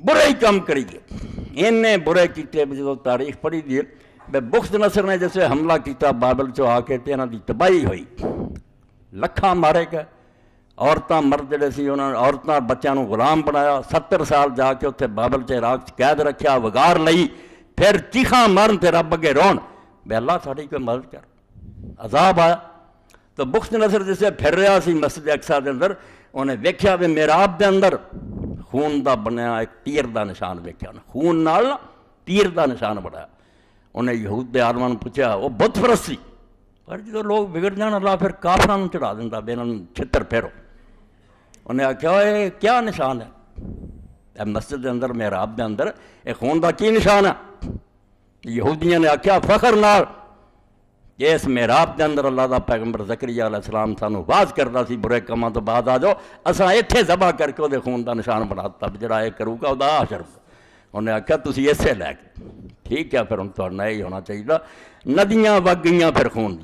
برے ہی کام کریے. انہیں برے کیتے جو تاریخ پڑھی دی بے بخت نصر نے جیسے حملہ کیتا بابل چو آ کے انہاں دی تباہی ہوئی, لکھاں مارے گئے. عورتاں مرد جڑے سی انہوں نے عورتاں بچیاں نو غلام بنایا. 70 سال جا کے اتنے بابل چ عراق قید رکھیا, وگار لئی, پھر چیخاں مارن تے رب اگے رون بے اللہ ساڈی کوئی مدد کر. عذاب آیا تو بخت نصر جسے پھر رہا سی مسجد اقصی دے اندر, انہیں ویکھیا بھی محراب دے اندر خون دا بنیا ایک تیر دا نشان ویکھیا, خون نال تیر دا نشان بنایا. انہیں یہود دے آدمان پوچھا, وہ بت پرست سی, پر جو لوگ بگڑ جان اللہ پھر کافراں نوں چڑھا دیندا بے انہاں نوں چھتر پھیرو. انہیں آخیا اے کیا نشان ہے؟ اے مسجد دے اندر محراب دے اندر اے خون دا کی نشان ہے؟ یہودیاں نے آخیا فخر نال اس محراب دے اندر اللہ دا پیغمبر زکریا علیہ السلام سانوں واز کردا سی برے کاماں تو بعد آ جاؤ, اساں ایتھے ذبح کر کے وہ خون دا نشان بنا دتا, جڑا یہ کرو گا وہ حشر. انہیں آخیا تسی ایسے لے کے ٹھیک ہے, پھر ہن تہاڈے نال یہ ہونا چاہیے. ندیاں وگ گئیاں پھر خون دی.